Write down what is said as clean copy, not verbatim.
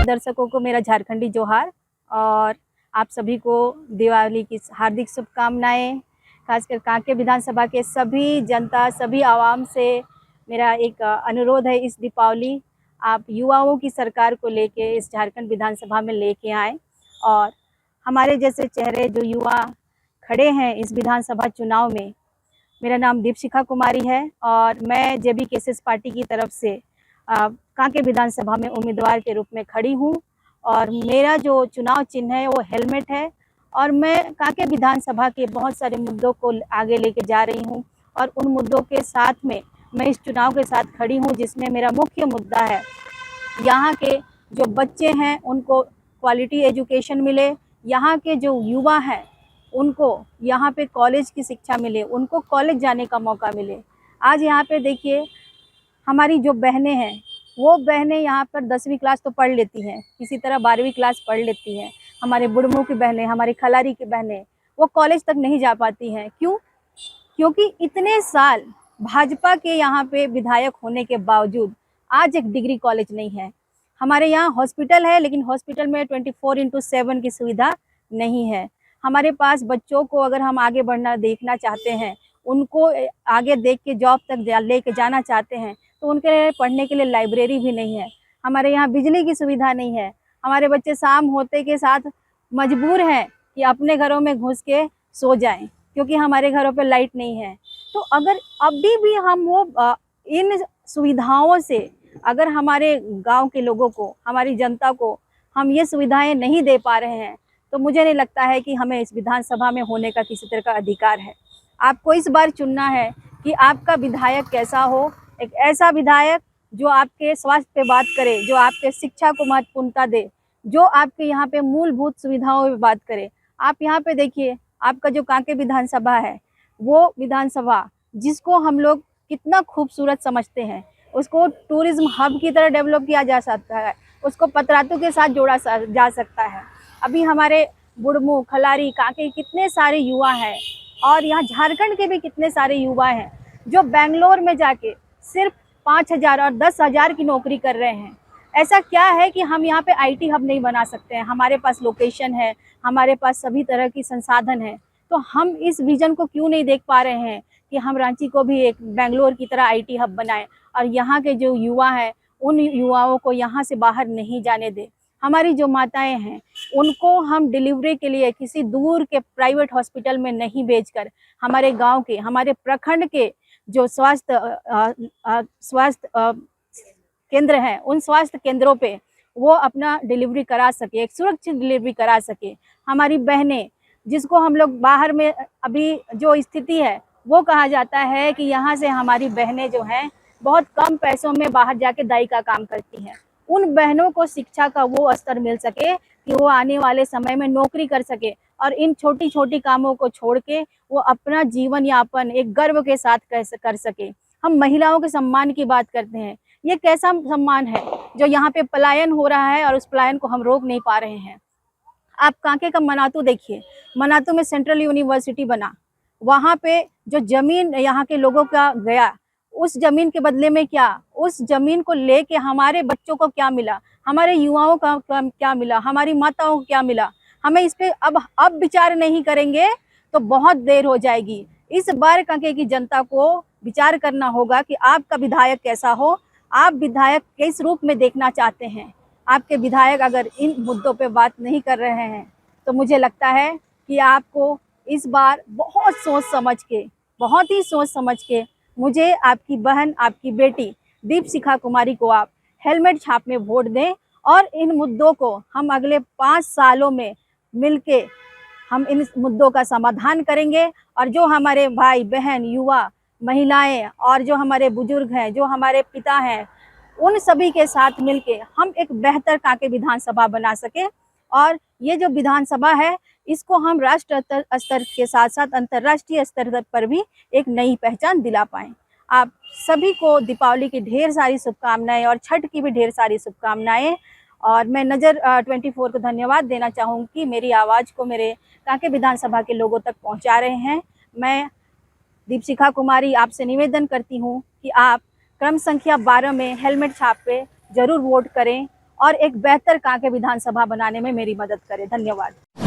दर्शकों को मेरा झारखंडी जोहार और आप सभी को दिवाली की हार्दिक शुभकामनाएं। खासकर कांके विधानसभा के सभी जनता, सभी आवाम से मेरा एक अनुरोध है, इस दीपावली आप युवाओं की सरकार को लेके इस झारखंड विधानसभा में लेके आएँ और हमारे जैसे चेहरे जो युवा खड़े हैं इस विधानसभा चुनाव में। मेरा नाम दीपशिखा कुमारी है और मैं जेबी केसेस पार्टी की तरफ से कांके विधानसभा में उम्मीदवार के रूप में खड़ी हूँ और मेरा जो चुनाव चिन्ह है वो हेलमेट है और मैं कांके विधानसभा के बहुत सारे मुद्दों को आगे लेके जा रही हूँ और उन मुद्दों के साथ में मैं इस चुनाव के साथ खड़ी हूँ, जिसमें मेरा मुख्य मुद्दा है यहाँ के जो बच्चे हैं उनको क्वालिटी एजुकेशन मिले, यहाँ के जो युवा हैं उनको यहाँ पे कॉलेज की शिक्षा मिले, उनको कॉलेज जाने का मौका मिले। आज यहाँ पे देखिए हमारी जो बहनें हैं वो बहनें यहाँ पर 10वीं क्लास तो पढ़ लेती हैं, किसी तरह 12वीं क्लास पढ़ लेती हैं। हमारे बुढ़मू की बहनें, हमारी खलारी की बहनें वो कॉलेज तक नहीं जा पाती हैं। क्यों? क्योंकि इतने साल भाजपा के यहाँ पे विधायक होने के बावजूद आज एक डिग्री कॉलेज नहीं है। हमारे यहाँ हॉस्पिटल है लेकिन हॉस्पिटल में 24/7 की सुविधा नहीं है। हमारे पास बच्चों को अगर हम आगे बढ़ना देखना चाहते हैं, उनको आगे देख के जॉब तक लेके जाना चाहते हैं तो उनके लिए पढ़ने के लिए लाइब्रेरी भी नहीं है। हमारे यहाँ बिजली की सुविधा नहीं है। हमारे बच्चे शाम होते के साथ मजबूर हैं कि अपने घरों में घुस के सो जाएं क्योंकि हमारे घरों पे लाइट नहीं है। तो अगर अभी भी हम वो इन सुविधाओं से अगर हमारे गांव के लोगों को, हमारी जनता को हम ये सुविधाएं नहीं दे पा रहे हैं तो मुझे नहीं लगता है कि हमें इस विधानसभा में होने का किसी तरह का अधिकार है। आपको इस बार चुनना है कि आपका विधायक कैसा हो, एक ऐसा विधायक जो आपके स्वास्थ्य पे बात करे, जो आपके शिक्षा को महत्वपूर्णता दे, जो आपके यहाँ पे मूलभूत सुविधाओं पे बात करे। आप यहाँ पे देखिए आपका जो कांके विधानसभा है वो विधानसभा जिसको हम लोग कितना खूबसूरत समझते हैं, उसको टूरिज्म हब की तरह डेवलप किया जा सकता है, उसको पतरातू के साथ जोड़ा जा सकता है। अभी हमारे बुढ़मू, खलारी, कांके कितने सारे युवा हैं और यहाँ झारखंड के भी कितने सारे युवा हैं जो बेंगलोर में जाके सिर्फ 5,000 और 10,000 की नौकरी कर रहे हैं। ऐसा क्या है कि हम यहाँ पे आईटी हब नहीं बना सकते हैं? हमारे पास लोकेशन है, हमारे पास सभी तरह की संसाधन है, तो हम इस विजन को क्यों नहीं देख पा रहे हैं कि हम रांची को भी एक बेंगलोर की तरह आईटी हब बनाएं और यहाँ के जो युवा हैं उन युवाओं को यहाँ से बाहर नहीं जाने दें। हमारी जो माताएं हैं उनको हम डिलीवरी के लिए किसी दूर के प्राइवेट हॉस्पिटल में नहीं भेजकर हमारे गांव के, हमारे प्रखंड के जो स्वास्थ्य केंद्र हैं उन स्वास्थ्य केंद्रों पे वो अपना डिलीवरी करा सके, एक सुरक्षित डिलीवरी करा सके। हमारी बहनें जिसको हम लोग बाहर में अभी जो स्थिति है वो कहा जाता है कि यहाँ से हमारी बहनें जो हैं बहुत कम पैसों में बाहर जाके दाई का काम करती हैं। उन बहनों को शिक्षा का वो स्तर मिल सके कि वो आने वाले समय में नौकरी कर सके और इन छोटी छोटी कामों को छोड़ के वो अपना जीवन यापन एक गर्व के साथ कर सके। हम महिलाओं के सम्मान की बात करते हैं, ये कैसा सम्मान है जो यहाँ पे पलायन हो रहा है और उस पलायन को हम रोक नहीं पा रहे हैं। आप कांके का मनातू देखिए, मनातू में सेंट्रल यूनिवर्सिटी बना, वहाँ पे जो जमीन यहाँ के लोगों का गया, उस जमीन के बदले में क्या, उस जमीन को लेके हमारे बच्चों को क्या मिला, हमारे युवाओं का क्या मिला, हमारी माताओं को क्या मिला। हमें इस पे अब विचार नहीं करेंगे तो बहुत देर हो जाएगी। इस बार कांके की जनता को विचार करना होगा कि आपका विधायक कैसा हो, आप विधायक किस रूप में देखना चाहते हैं। आपके विधायक अगर इन मुद्दों पे बात नहीं कर रहे हैं तो मुझे लगता है कि आपको इस बार बहुत ही सोच समझ के मुझे, आपकी बहन, आपकी बेटी दीपशिखा कुमारी को आप हेलमेट छाप में वोट दें और इन मुद्दों को हम अगले 5 सालों में मिलके हम इन मुद्दों का समाधान करेंगे और जो हमारे भाई बहन, युवा, महिलाएं और जो हमारे बुजुर्ग हैं, जो हमारे पिता हैं, उन सभी के साथ मिलके हम एक बेहतर कांके विधानसभा बना सके और ये जो विधानसभा है इसको हम राष्ट्र स्तर के साथ साथ अंतर्राष्ट्रीय स्तर पर भी एक नई पहचान दिला पाएं। आप सभी को दीपावली की ढेर सारी शुभकामनाएं और छठ की भी ढेर सारी शुभकामनाएं। और मैं नज़र 24 को धन्यवाद देना चाहूँगी कि मेरी आवाज़ को मेरे कांके विधानसभा के लोगों तक पहुँचा रहे हैं। मैं दीपशिखा कुमारी आपसे निवेदन करती हूँ कि आप क्रम संख्या 12 में हेलमेट छाप पे ज़रूर वोट करें और एक बेहतर कांके विधानसभा बनाने में मेरी मदद करें। धन्यवाद।